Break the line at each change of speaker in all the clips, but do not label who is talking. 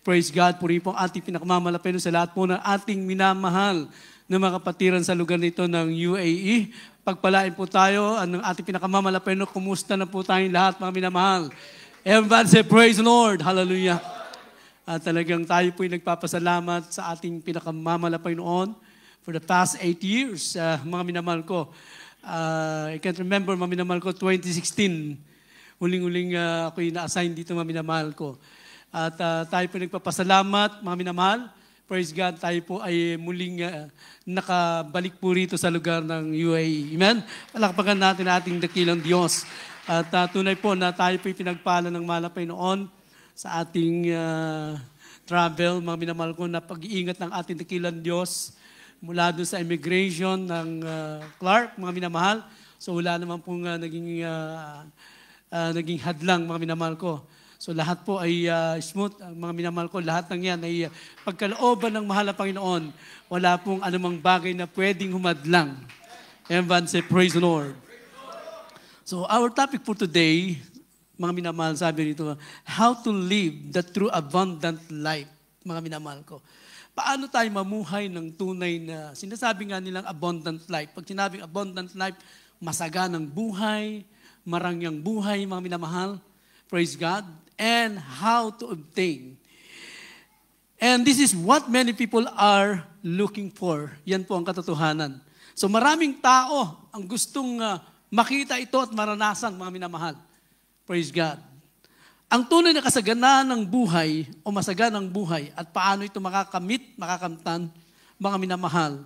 Praise God, puri po ang ating pinakamamalapay sa lahat po ng ating minamahal na mga kapatiran sa lugar nito ng UAE. Pagpalain po tayo, ang ating pinakamamalapay no, kumusta na po tayong lahat mga minamahal. Everybody say, praise the Lord. Hallelujah. At talagang tayo po'y nagpapasalamat sa ating pinakamamalapay noon for the past 8 years, mga minamahal ko. I can't remember, mga minamahal ko, 2016. Huling-huling ako'y na-assign dito, mga minamahal ko. At tayo po nagpapasalamat, mga minamahal. Praise God, tayo po ay muling nakabalik po rito sa lugar ng UAE. Amen? Palakpakan natin ating dakilang Diyos. At tunay po na tayo po pinagpala ng malapay noon sa ating travel, mga minamahal ko, na pag-iingat ng ating dakilang Diyos mula doon sa immigration ng Clark, mga minamahal. So wala naman pong naging hadlang, mga minamahal ko. So lahat po ay smooth, mga minamahal ko, lahat ng yan ay pagkalooban ng mahal na Panginoon. Wala pong anumang bagay na pwedeng humadlang. Everyone say, praise the Lord. So our topic for today, mga minamahal, sabi rito, how to live the true abundant life, mga minamahal ko. Paano tayo mamuhay ng tunay na, sinasabi nga nilang abundant life. Pag sinabing abundant life, masaganang buhay, marangyang buhay, mga minamahal. Praise God. And how to obtain. And this is what many people are looking for. Yan po ang katotohanan. So maraming tao ang gustong makita ito at maranasan, mga minamahal. Praise God. Ang tunay na kasaganaan ng buhay o masaganang buhay at paano ito makakamtan, mga minamahal.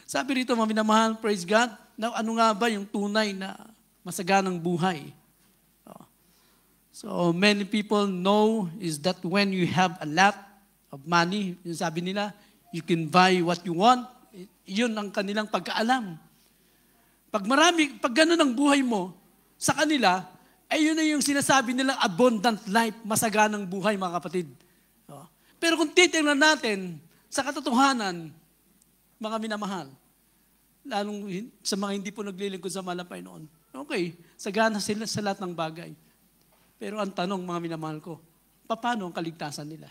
Sabi rito, mga minamahal, praise God, na ano nga ba yung tunay na masaganang buhay? So many people know is that when you have a lot of money, yung sabi nila, you can buy what you want. Yun ang kanilang pagkaalam. Pag ganun ang buhay mo, sa kanila, ay yun na yung sinasabi nilang abundant life, masaganang buhay, mga kapatid. Pero kung titingnan natin sa katotohanan, mga minamahal, lalong sa mga hindi po naglilingkod sa malapay noon, okay, sagana sila sa lahat ng bagay. Pero ang tanong, mga minamahal ko, paano ang kaligtasan nila?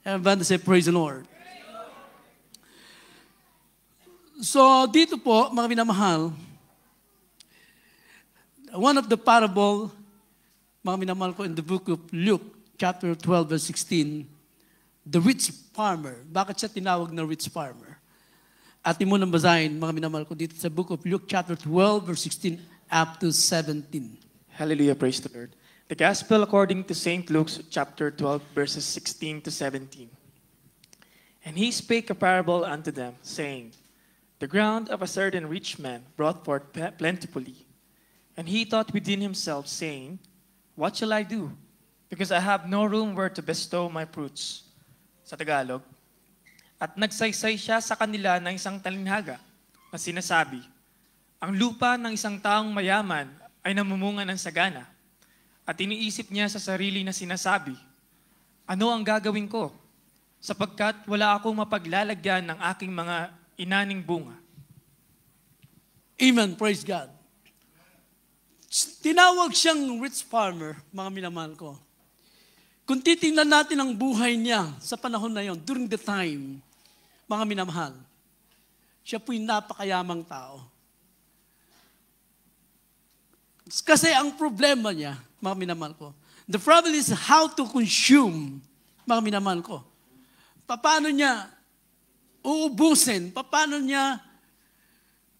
Everyone say, praise the Lord. So, dito po, mga minamahal, one of the parable, mga minamahal ko, in the book of Luke, chapter 12, verse 16, the rich farmer. Bakit siya tinawag na rich farmer? At mo nang basahin, mga minamahal ko, dito sa book of Luke, chapter 12, verse 16, up to 17.
Hallelujah, praise the Lord. The Gospel according to St. Luke, chapter 12, verses 16 to 17. And he spake a parable unto them, saying, the ground of a certain rich man brought forth plentifully. And he thought within himself, saying, what shall I do? Because I have no room where to bestow my fruits. Sa Tagalog. At nagsaysay siya sa kanila ng isang talinghaga na sinasabi, ang lupa ng isang taong mayaman ay namumunga ng sagana. At iniisip niya sa sarili na sinasabi, ano ang gagawin ko? Sapagkat wala akong mapaglalagyan ng aking mga inaning bunga.
Amen, praise God. Tinawag siyang rich farmer, mga minamahal ko. Kung titingnan natin ang buhay niya sa panahon na yon, during the time, mga minamahal, siya po'y napakayamang tao. Kasi ang problema niya, mga minamahal ko, the problem is how to consume, mga minamahal ko. Paano niya uubusin? Paano niya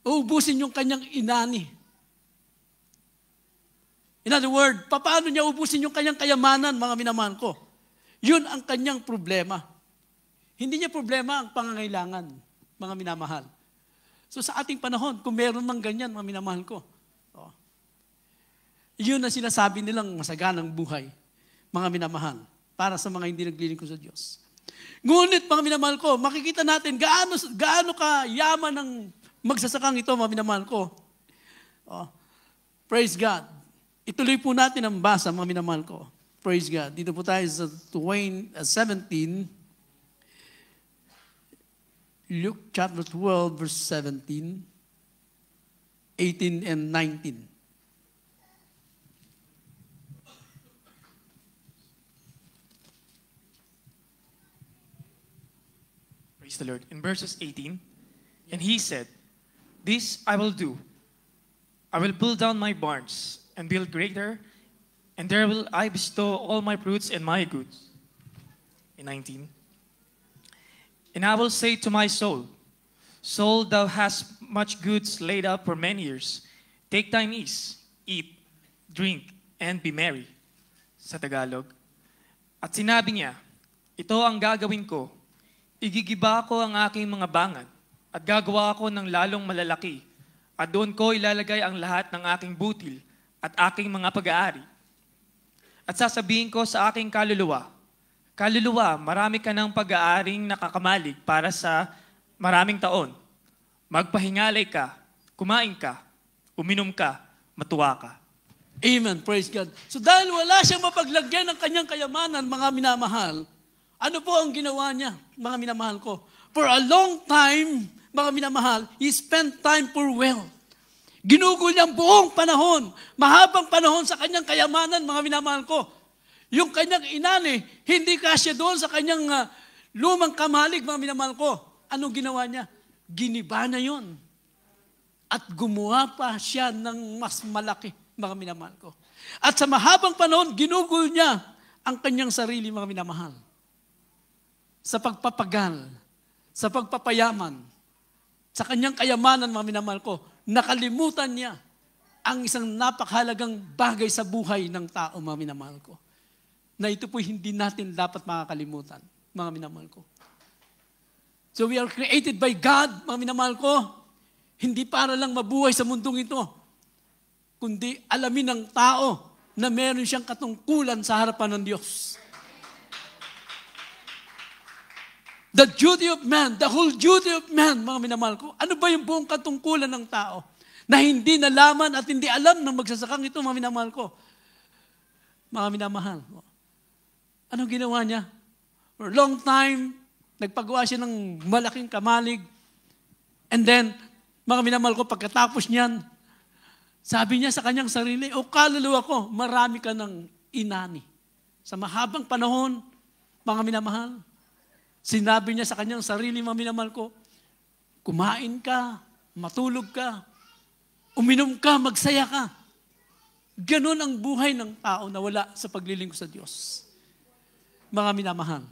uubusin yung kanyang inani? In other words, paano niya uubusin yung kanyang kayamanan, mga minamahal ko? Yun ang kanyang problema. Hindi niya problema ang pangangailangan, mga minamahal. So sa ating panahon, kung meron mang ganyan, mga minamahal ko, yun ang sinasabi nilang masaganang buhay, mga minamahal, para sa mga hindi naglilingkod sa Diyos. Ngunit, mga minamahal ko, makikita natin gaano kayaman ng magsasakang ito, mga minamahal ko. Praise God. Ituloy po natin ang basa, mga minamahal ko. Praise God. Dito po tayo sa 17, Luke chapter 12, verse 17, 18 and 19.
Praise the Lord. In verses 18, and he said, "This I will do. I will pull down my barns and build greater, and there will I bestow all my fruits and my goods." In 19, "And I will say to my soul, Soul, thou hast much goods laid up for many years. Take thine ease, eat, drink, and be merry." Sa Tagalog. At sinabi niya, "Ito ang gagawin ko. Igigiba ko ang aking mga bangad at gagawa ko ng lalong malalaki. At doon ko ilalagay ang lahat ng aking butil at aking mga pag-aari. At sasabihin ko sa aking kaluluwa, Kaluluwa, marami ka ng pag-aaring nakakamalig para sa maraming taon. Magpahingalay ka, kumain ka, uminom ka, matuwa ka."
Amen. Praise God. So dahil wala siyang mapaglagyan ng kanyang kayamanan, mga minamahal, ano po ang ginawa niya, mga minamahal ko? For a long time, mga minamahal, he spent time for wealth. Ginugol niya ang buong panahon, mahabang panahon sa kanyang kayamanan, mga minamahal ko. Yung kanyang inani, hindi kasya doon sa kanyang lumang kamalig, mga minamahal ko. Anong ginawa niya? Giniba na yun. At gumawa pa siya ng mas malaki, mga minamahal ko. At sa mahabang panahon, ginugol niya ang kanyang sarili, mga minamahal. Sa pagpapagal, sa pagpapayaman, sa kanyang kayamanan, mga minamahal ko, nakalimutan niya ang isang napakahalagang bagay sa buhay ng tao, mga minamahal ko. Na ito po hindi natin dapat makakalimutan, mga minamahal ko. So we are created by God, mga minamahal ko, hindi para lang mabuhay sa mundong ito, kundi alamin ng tao na meron siyang katungkulan sa harapan ng Diyos. The duty of man, the whole duty of man, mga minamahal ko, ano ba yung buong katungkulan ng tao na hindi nalaman at hindi alam ng magsasakang ito, mga minamahal ko? Mga minamahal, anong ginawa niya? For a long time, nagpagawa siya ng malaking kamalig. And then, mga minamahal ko, pagkatapos niyan, sabi niya sa kanyang sarili, "O kaluluwa ko, marami ka ng inani." Sa mahabang panahon, mga minamahal, sinabi niya sa kanyang sarili, mga minamahal ko, kumain ka, matulog ka, uminom ka, magsaya ka. Ganon ang buhay ng tao na wala sa paglilingkod sa Diyos. Mga minamahal.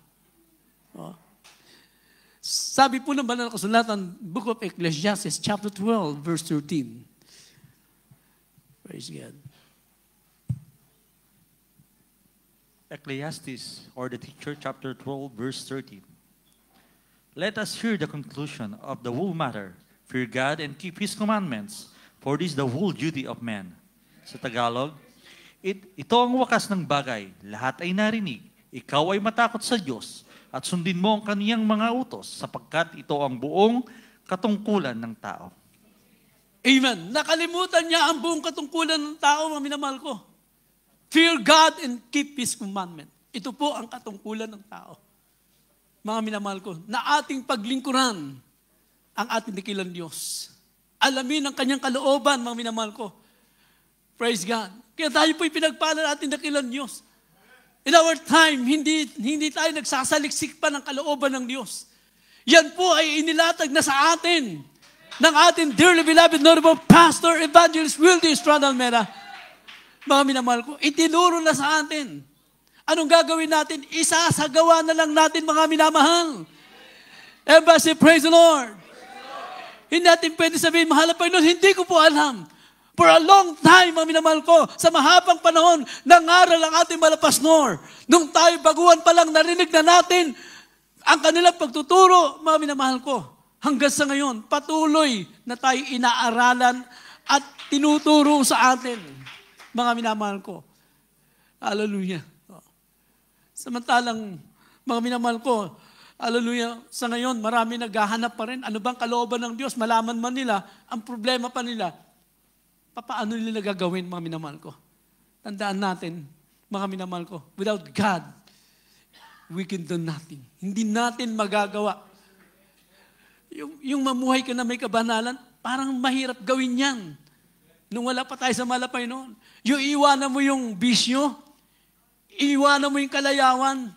Sabi po ng banal na kasulatan, Book of Ecclesiastes, chapter 12, verse 13. Praise God.
Ecclesiastes, or the teacher, chapter 12, verse 13. "Let us hear the conclusion of the whole matter. Fear God and keep His commandments, for this is the whole duty of man." Sa Tagalog, ito ang wakas ng bagay. Lahat ay narinig. Ikaw ay matakot sa Diyos at sundin mo ang kaniyang mga utos sapagkat ito ang buong katungkulan ng tao.
Amen. Nakalimutan niya ang buong katungkulan ng tao, mga minamahal ko. Fear God and keep His commandment. Ito po ang katungkulan ng tao. Mga minamahal ko, na ating paglingkuran ang ating dakilang Diyos. Alamin ang kanyang kalooban, mga minamahal ko. Praise God. Kaya tayo po'y pinagpala ng ating dakilang Diyos. In our time, hindi tayo nagsasaliksik pa ng kalooban ng Diyos. Yan po ay inilatag na sa atin ng ating dearly beloved honorable Pastor Evangelist Wildy Estrada Almera. Mga minamahal ko, itinuro na sa atin. Anong gagawin natin? Isasagawa na lang natin, mga minamahal. Everybody say, praise the Lord. Hindi natin pwede sabihin, mahal na Panginoon, hindi ko po alam. For a long time, mga minamahal ko, sa mahabang panahon, nangaral ang ating malapasnor. Nung tayo baguhan pa lang, narinig na natin ang kanilang pagtuturo, mga minamahal ko. Hanggang sa ngayon, patuloy na tayo inaaralan at tinuturo sa atin, mga minamahal ko. Hallelujah. Samantalang, mga minamahal ko, hallelujah, sa ngayon, marami naghahanap pa rin. Ano bang kalooban ng Diyos? Malaman man nila, ang problema pa nila, paano nila gagawin, mga minamahal ko? Tandaan natin, mga minamahal ko, without God, we can do nothing. Hindi natin magagawa. Yung mamuhay ka na may kabanalan, parang mahirap gawin yan. Nung wala pa tayo sa malapay noon. Yung iwanan mo yung bisyo, iwanan mo yung kalayawan.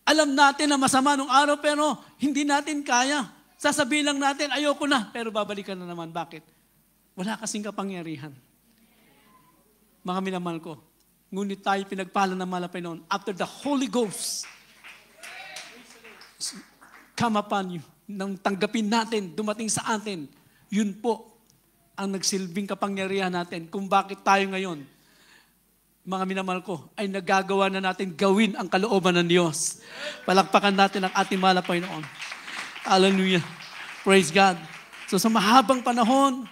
Alam natin na masama nung araw, pero hindi natin kaya. Sasabihin lang natin, ayoko na, pero babalikan na naman. Bakit? Wala kasing kapangyarihan. Mga minamahal ko, ngunit tayo pinagpala ng malapay noon after the Holy Ghost come upon you. Nang tanggapin natin, dumating sa atin, yun po ang nagsilbing kapangyarihan natin kung bakit tayo ngayon, mga minamahal ko, ay nagagawa na natin gawin ang kalooban ng Diyos. Palakpakan natin ang ating malapay noon. Hallelujah. Praise God. So sa mahabang panahon,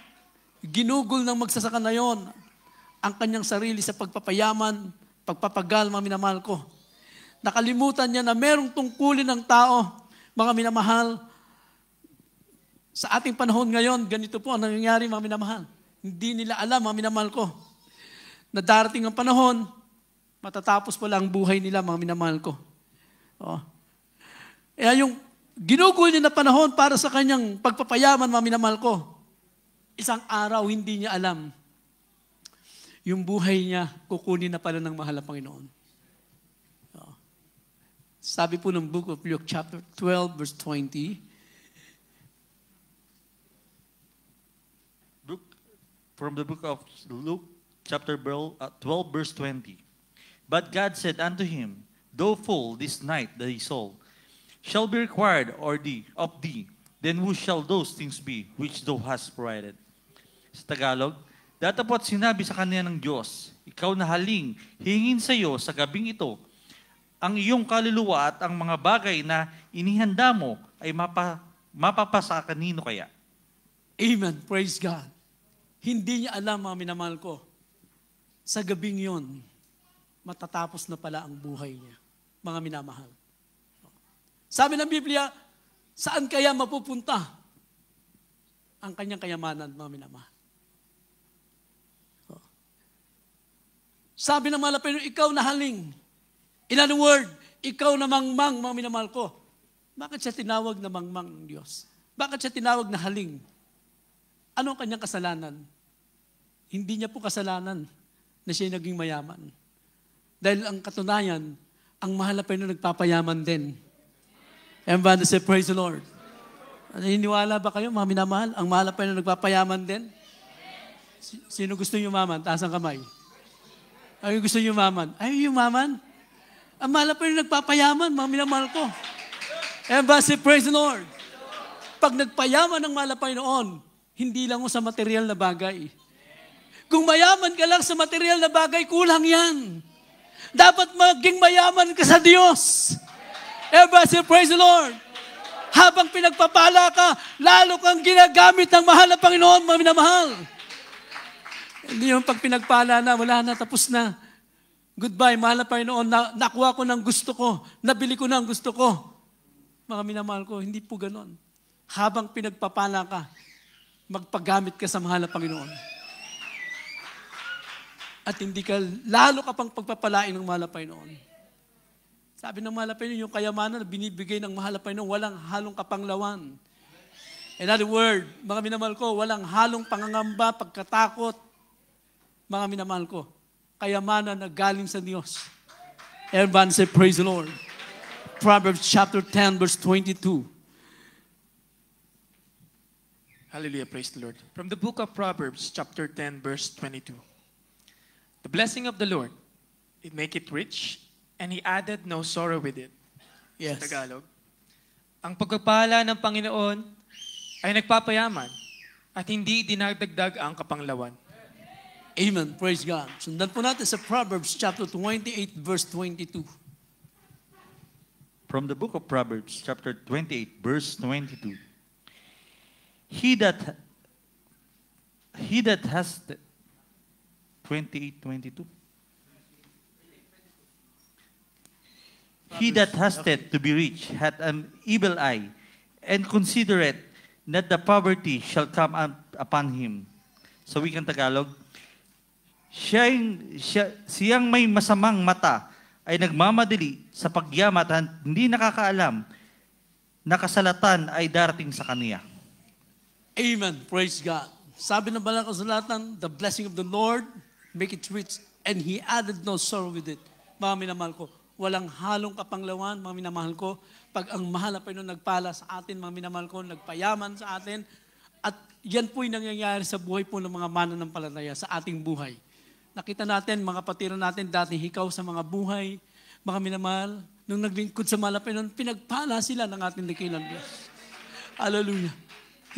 ginugol ng magsasaka na yon ang kanyang sarili sa pagpapayaman, pagpapagal, mga minamahal ko. Nakalimutan niya na merong tungkulin ng tao, mga minamahal. Sa ating panahon ngayon, ganito po ang nangyayari, mga minamahal. Hindi nila alam, mga minamahal ko, na darating ang panahon, matatapos pala ang buhay nila, mga minamahal ko. Oh. Kaya yung ginugol niya na panahon para sa kanyang pagpapayaman, mga minamahal ko, isang araw hindi niya alam, yung buhay niya kukunin na pala ng mahal na Panginoon. Oh. Sabi po ng Book of Luke, chapter 12, verse 20,
from the book of Luke, chapter 12, verse 20. But God said unto him, Thou fool, this night thy soul shall be required of thee. Then who shall those things be which thou hast provided? Sa Tagalog, datapot sinabi sa kanya ng Diyos, Ikaw na haling, hingin sa iyo sa gabing ito, ang iyong kaluluwa at ang mga bagay na inihanda mo ay mapapasa kanino kaya?
Amen. Praise God. Hindi niya alam, mga minamahal ko, sa gabing yon, matatapos na pala ang buhay niya, mga minamahal. Sabi ng Biblia, saan kaya mapupunta ang kanyang kayamanan, mga minamahal? Sabi ng malapay, ikaw na haling. In other word, ikaw na mangmang, mga minamahal ko. Bakit siya tinawag na mangmang ng Diyos? Bakit siya tinawag na haling? Ano ang kanyang kasalanan? Hindi niya po kasalanan na siya naging mayaman. Dahil ang katunayan, ang mahal na Panginoon nagpapayaman din. Everybody say, praise the Lord. Naniniwala ba kayo, mga minamahal? Ang mahal na Panginoon nagpapayaman din? Sino gusto niyo maman? Taas ang kamay. Ay, gusto niyo maman? Ay, yumaman? Ang mahal na Panginoon nagpapayaman, mga minamahal ko. Everybody say, praise the Lord. Pag nagpayaman ng mahal na Panginoon, hindi lang sa material na bagay. Kung mayaman ka lang sa material na bagay, kulang yan. Dapat maging mayaman ka sa Diyos. Everybody say, praise the Lord. Habang pinagpapala ka, lalo kang ginagamit ng mahal na Panginoon, mga minamahal. Hindi yung pag pinagpala na, wala na, tapos na. Goodbye, mahal na Panginoon, nakuha ko ng gusto ko, nabili ko ng gusto ko. Mga minamahal ko, hindi po ganon. Habang pinagpapala ka, magpagamit ka sa mahal na Panginoon. At hindi ka, lalo ka pang pagpapalain ng mahal na Panginoon. Sabi ng mahal na Panginoon, yung kayamanan na binibigay ng mahal na Panginoon, walang halong kapanglawan. In other word, mga minamahal ko, walang halong pangangamba, pagkatakot. Mga minamahal ko, kayamanan na galing sa Diyos. Everyone say, praise the Lord. Proverbs chapter 10, verse 22.
Hallelujah, praise the Lord. From the book of Proverbs, chapter 10, verse 22. The blessing of the Lord, it make it rich, and He added no sorrow with it.
Yes.
Sa Tagalog. Ang pagpapala ng Panginoon ay nagpapayaman at hindi dinagdagdag ang kapanglawan.
Amen. Praise God. Sundan po natin sa Proverbs chapter 28, verse 22.
From the book of Proverbs, chapter 28, verse 22. He that has 28:22. He that hasteth to be rich hath an evil eye, and considereth that the poverty shall come upon him. So we can Tagalog, siyang may masamang mata ay nagmamadali sa pagyamat at hindi nakakaalam na kasalatan ay darating sa kaniya.
Amen. Praise God. Sabi ng banal na kasulatan, the blessing of the Lord, make it rich, and He added no sorrow with it. Mga minamahal ko, walang halong kapanglawan, mga minamahal ko. Pag ang mahal na Panginoon nagpala sa atin, mga minamahal ko, nagpayaman sa atin, at yan po'y nangyayari sa buhay po ng mga mananampalataya, sa ating buhay. Nakita natin, mga kapatiran natin, dati hikaw sa mga buhay, mga minamahal, nung naglingkod sa mahal na Panginoon, pinagpala sila ng ating dakilang Diyos. Hallelujah.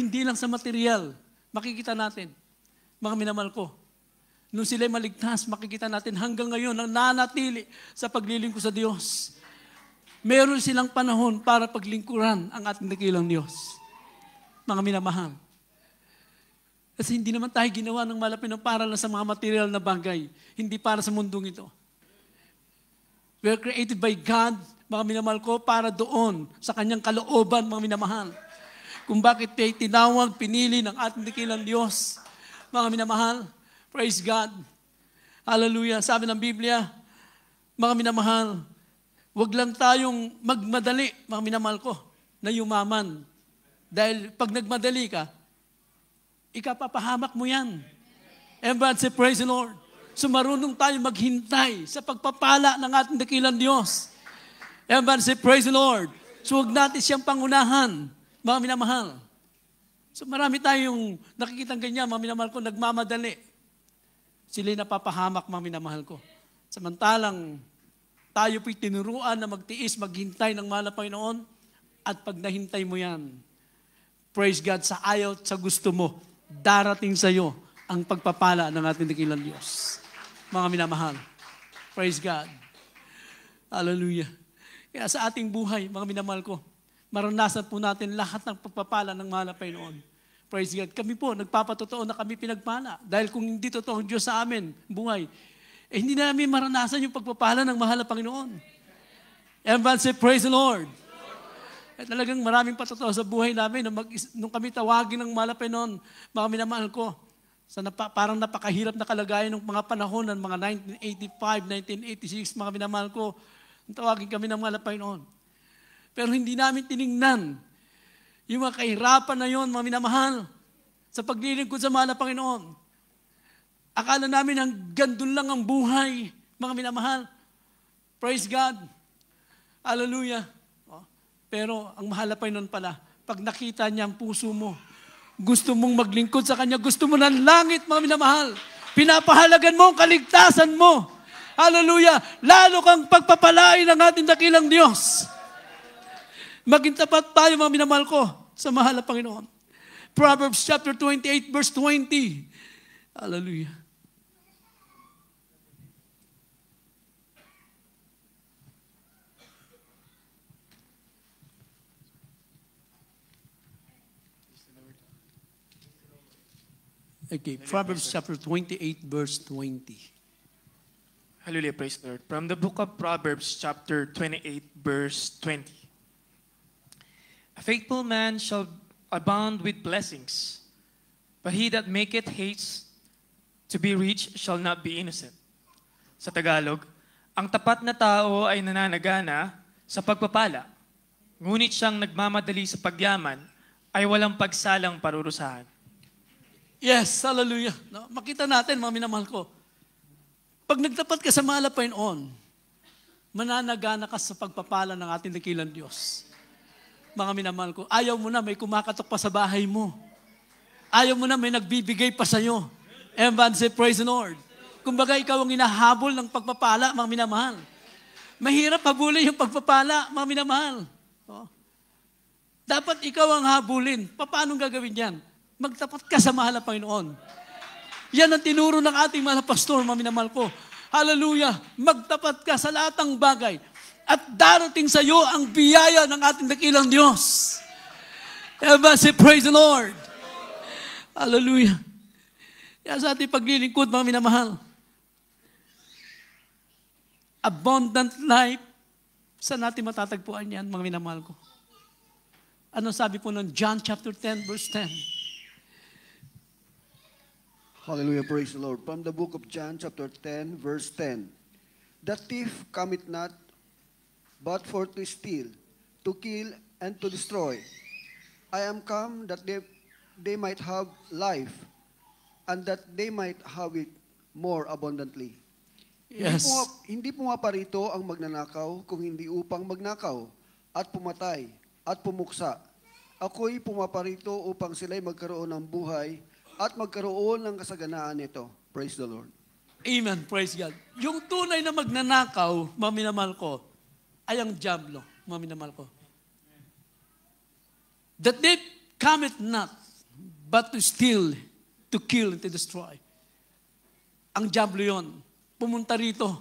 Hindi lang sa material, makikita natin, mga minamahal ko, nung sila'y maligtas, makikita natin hanggang ngayon ang nanatili sa paglilingkod sa Diyos. Meron silang panahon para paglingkuran ang ating dakilang Diyos. Mga minamahal. Kasi hindi naman tayo ginawa ng malapit para lang sa mga material na bagay. Hindi para sa mundong ito. We are created by God, mga minamahal ko, para doon, sa kanyang kalooban, mga minamahal. Kung bakit tayo tinawag, pinili ng ating dakilang Diyos, mga minamahal. Praise God. Hallelujah. Sabi ng Biblia, mga minamahal, wag lang tayong magmadali, mga minamahal ko, na yumaman. Dahil pag nagmadali ka, ikapapahamak mo yan. Everyone say, praise the Lord. So marunong tayo maghintay sa pagpapala ng ating dakilang Diyos. Everyone say, praise the Lord. So huwag natin siyang pangunahan, mga minamahal. So marami tayong nakikitang ganyan, mga minamahal ko, nagmamadali. Sila'y napapahamak, mga minamahal ko. Samantalang tayo po'y tinuruan na magtiis, maghintay ng mahal na Panginoon, at pag nahintay mo yan, praise God, sa ayaw at sa gusto mo, darating sa iyo ang pagpapala ng ating dakilang Diyos. Mga minamahal. Praise God. Hallelujah. Kaya sa ating buhay, mga minamahal ko, maranasan po natin lahat ng pagpapala ng mahal na Panginoon. Praise God. Kami po, nagpapatotoo na kami pinagpala. Dahil kung hindi totoo ang Diyos sa amin, buhay, hindi namin maranasan yung pagpapala ng mahal na Panginoon. Everyone say, praise the Lord. At talagang maraming patotoo sa buhay namin. Nung kami tawagin ng mahal na Panginoon, mga minamahal ko, parang napakahirap na kalagayan ng mga panahon ng mga 1985, 1986, mga minamahal ko, tawagin kami ng mahal na Panginoon. Pero hindi namin tiningnan yung mga kahirapan na yon, mga minamahal, sa paglilingkod sa mahal na Panginoon. Akala namin hanggang doon lang ang buhay, mga minamahal. Praise God. Hallelujah. Pero ang mahal na Panginoon pala, pag nakita niya ang puso mo, gusto mong maglingkod sa Kanya, gusto mo ng langit, mga minamahal. Pinapahalagan mo ang kaligtasan mo. Hallelujah. Lalo kang pagpapalain ng ating dakilang Diyos. Maging tapat tayo, mga minamahal ko, sa mahal na Panginoon. Proverbs chapter 28, verse 20. Hallelujah. Okay, Proverbs chapter 28, verse 20.
Hallelujah, praise the Lord. From the book of Proverbs, chapter 28, verse 20. A faithful man shall abound with blessings, but he that maketh haste to be rich shall not be innocent. Sa Tagalog, ang tapat na tao ay nananagana sa pagpapala, ngunit siyang nagmamadali sa pagyaman ay walang pagsalang parurusahan.
Yes, hallelujah. No, makita natin, mga minamahal ko, pag nagtapat ka sa mahal na Panginoon, mananagana ka sa pagpapala ng ating dakilang Diyos. Mga minamahal ko, ayaw mo na may kumakatok pa sa bahay mo. Ayaw mo na may nagbibigay pa sa'yo. Everyone say, praise the Lord. Kumbaga, ikaw ang inahabol ng pagpapala, mga minamahal. Mahirap habulin yung pagpapala, mga minamahal. Dapat ikaw ang habulin. Paano gagawin yan? Magtapat ka sa mahal na Panginoon. Yan ang tinuro ng ating mahal na pastor, mga minamahal ko. Hallelujah! Magtapat ka sa lahat ng bagay. At darating sa iyo ang biyaya ng ating dakilang Diyos. Everyone say, praise the Lord. Hallelujah. Kaya sa ating paglilingkod, mga minamahal, abundant life, saan natin matatagpuan yan, mga minamahal ko? Ano sabi po ng John chapter 10, verse 10?
Hallelujah, praise the Lord. From the book of John chapter 10, verse 10. The thief cometh not, but for to steal, to kill, and to destroy. I am come that they might have life, and that they might have it more abundantly.
Yes.
Hindi pumaparito ang magnanakaw kung hindi upang magnakaw at pumatay at pumuksa. Ako'y pumaparito upang sila'y magkaroon ng buhay at magkaroon ng kasaganaan nito. Praise the Lord.
Amen. Praise God. Yung tunay na magnanakaw, mga minamahal ko, ay ang diablo, mga minamahal ko. That they cometh not, but to steal, to kill, and to destroy. Ang diablo yon. Pumunta rito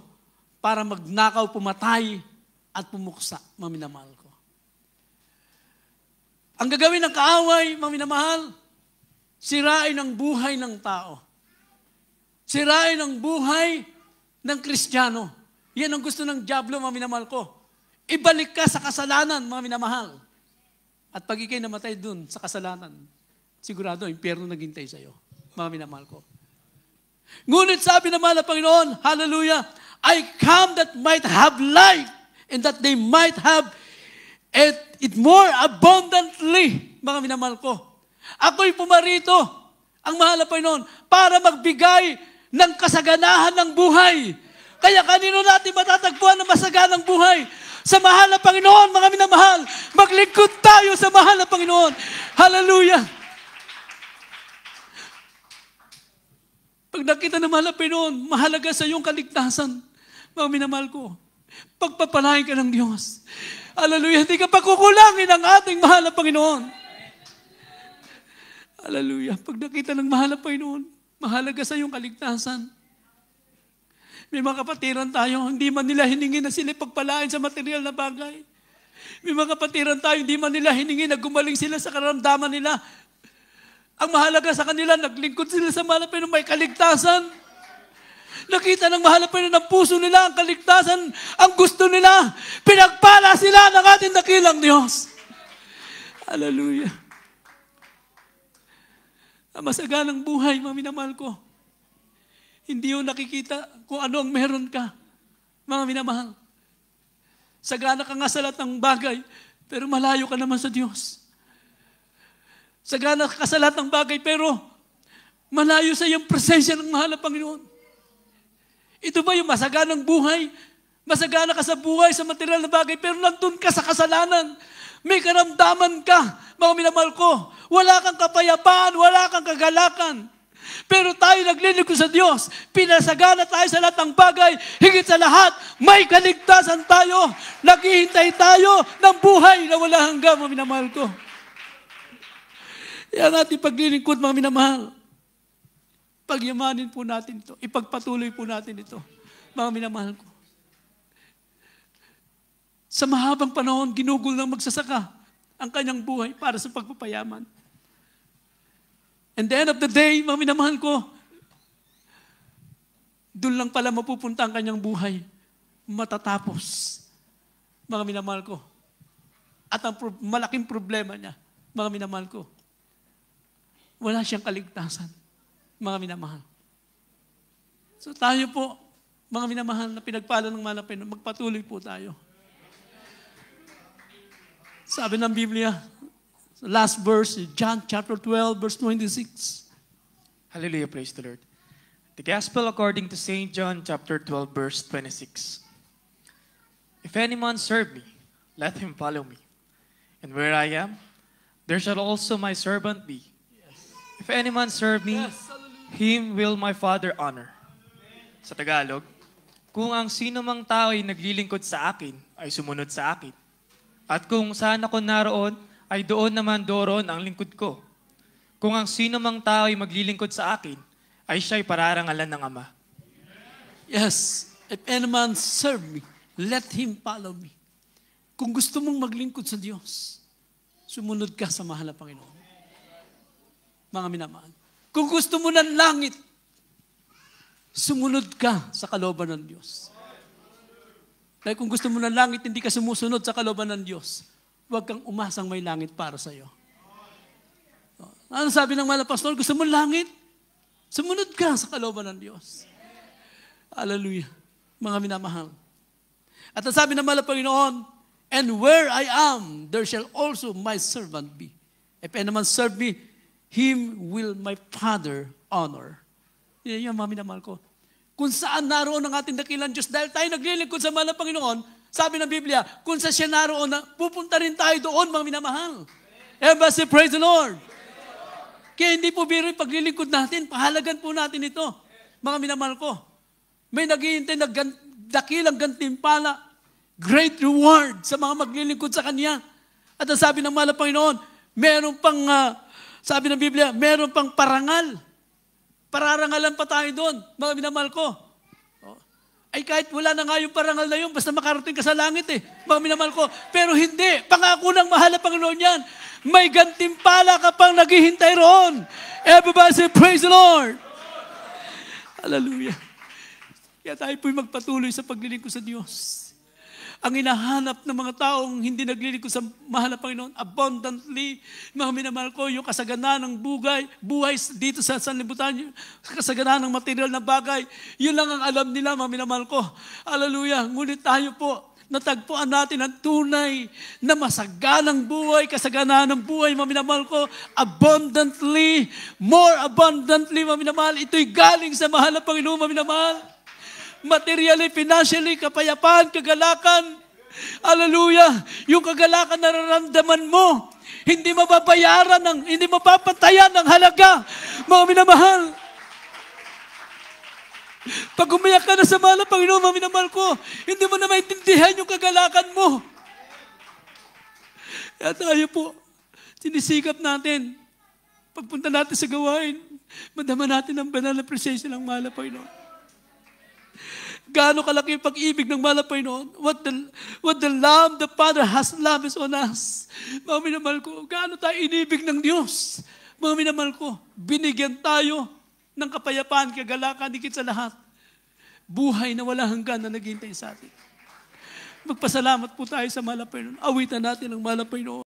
para magnakaw, pumatay, at pumuksa, mga minamahal ko. Ang gagawin ng kaaway, mga minamahal, sirain ang buhay ng tao. Sirain ang buhay ng Kristiyano. Yan ang gusto ng diablo, mga minamahal ko. Ibalik ka sa kasalanan, mga minamahal. At pag ikay namatay dun sa kasalanan, sigurado, impyerno naghintay sa'yo, mga minamahal ko. Ngunit sabi ng mahal na Panginoon, hallelujah, I come that might have life and that they might have it more abundantly, mga minamahal ko. Ako'y pumarito, ang mahal na Panginoon, para magbigay ng kasaganahan ng buhay. Kaya kanino natin matatagpuan na masaganang buhay? Sa mahal na Panginoon, mga minamahal, maglingkod tayo sa mahal na Panginoon. Hallelujah! Pag nakita ng mahal na Panginoon, mahalaga sa iyong kaligtasan, mga minamahal ko, pagpapalain ka ng Diyos. Hallelujah! Hindi ka pagkukulangin ang ating mahal na Panginoon. Hallelujah! Pag nakita ng mahal na Panginoon, mahalaga sa iyong kaligtasan. May mga kapatiran tayo, hindi man nila hiningi na sila pagpalain sa material na bagay. May mga kapatiran tayo, hindi man nila hiningi na gumaling sila sa karamdaman nila. Ang mahalaga sa kanila, naglingkod sila sa mahal na Panginoon, may kaligtasan. Nakita ng mahal na Panginoon ng puso nila, ang kaligtasan, ang gusto nila. Pinagpala sila ng ating dakilang Diyos. Hallelujah. Ang masaganang buhay, mga minamahal ko. Hindi yung nakikita kung ano ang meron ka, mga minamahal. Sagana ka nga sa lahat ng bagay, pero malayo ka naman sa Diyos. Sagana ka sa lahat ng bagay, pero malayo sa iyong presensya ng mahal na Panginoon. Ito ba yung masaganang buhay? Masagana ka sa buhay, sa material na bagay, pero nandun ka sa kasalanan. May karamdaman ka, mga minamahal ko. Wala kang kapayapaan, wala kang kagalakan. Pero tayo naglilingkod sa Diyos. Pinasagana tayo sa lahat ng bagay. Higit sa lahat, may kaligtasan tayo. Naghihintay tayo ng buhay na wala hanggang, mga minamahal ko. Yan ating paglilingkod, mga minamahal. Pagyamanin po natin ito. Ipagpatuloy po natin ito, mga minamahal ko. Sa mahabang panahon, ginugol ng magsasaka ang kanyang buhay para sa pagpapayaman. And the end of the day, mga minamahal ko, doon lang pala mapupunta ang kanyang buhay. Matatapos, mga minamahal ko. At ang malaking problema niya, mga minamahal ko, wala siyang kaligtasan, mga minamahal. So tayo po, mga minamahal na pinagpala ng mahal na Panginoon, magpatuloy po tayo. Sabi ng Biblia, last verse, John chapter 12, verse 26.
Hallelujah, praise the Lord. The Gospel according to St. John chapter 12, verse 26. If any man serve me, let him follow me. And where I am, there shall also my servant be. If any man serve me, him will my Father honor. Sa Tagalog, kung ang sino mang tao ay naglilingkod sa akin, ay sumunod sa akin. At kung saan ako naroon, ay doon naman doon ang lingkod ko. Kung ang sino mang tao ay maglilingkod sa akin, ay siya'y pararangalan ng Ama.
Yes, if any man serve me, let him follow me. Kung gusto mong maglingkod sa Diyos, sumunod ka sa mahal na Panginoon. Mga minamahal. Kung gusto mo ng langit, sumunod ka sa kalooban ng Diyos. Dahil kung gusto mo ng langit, hindi ka sumusunod sa kalooban ng Diyos, huwag kang umasang may langit para sa iyo. Ano sabi ng mahal na pastor? Gusto mo langit? Sumunod ka sa kalooban ng Diyos. Hallelujah. Mga minamahal. At ang sabi ng mahal na Panginoon, and where I am, there shall also my servant be. If any man serve me, him will my Father honor. Yan yung mga minamahal ko. kung saan naroon ang ating dakilang Diyos. Dahil tayo naglilingkod sa mahal na Panginoon, sabi ng Biblia, kung sa siya naroon, pupunta rin tayo doon, mga minamahal. Everybody say, praise the Lord. Kaya hindi po biro yung paglilingkod natin. Pahalagan po natin ito, mga minamahal ko. May naghihintay na dakilang gantimpala, great reward sa mga maglilingkod sa Kanya. At ang sabi ng mahal na Panginoon, meron pang, sabi ng Biblia, meron pang parangal. Pararangalan pa tayo doon, mga minamahal ko. Ay kahit wala na nga yung parangal na yun, basta makarating ka sa langit mga minamahal ko. Pero hindi, pangako ng mahal na Panginoon yan. May gantimpala ka pang naghihintay roon. Everybody say, praise the Lord. Hallelujah. Kaya tayo po'y magpatuloy sa paglilingkod sa Diyos. Ang hinahanap ng mga taong hindi naglilingkod sa mahal na Panginoon, abundantly, mga minamahal ko, yung kasaganaan ng buhay dito sa sanlibutan, kasaganaan ng material na bagay, yun lang ang alam nila, mga minamahal ko. Hallelujah. Ngunit tayo po, natagpuan natin ang tunay na masaganang buhay, kasaganaan ng buhay, mga minamahal ko, abundantly, more abundantly, mga minamahal. Ito'y galing sa mahal na Panginoon, mga minamahal. Materially, financially, kapayapaan, kagalakan. Hallelujah. Yung kagalakan na nararamdaman mo, hindi mababayaran, hindi mapapatayan ng halaga. Mga minamahal. Pag umiyak ka na sa mahal na Panginoon, mga minamahal ko, hindi mo na maintindihan yung kagalakan mo. Kaya tayo po, sinisikap natin, pagpunta natin sa gawain, madama natin ang banal na presensya ng mahal na Panginoon. Gaano kalaki yung pag-ibig ng mahal na Panginoon. What the love the Father has loved on us. Mga minamahal ko, gaano tayo inibig ng Diyos. Mga minamahal ko, binigyan tayo ng kapayapaan, kagalakan, higit sa lahat. Buhay na wala hanggan na naghihintay sa atin. Magpasalamat po tayo sa mahal na Panginoon. Awitan natin ang mahal na Panginoon.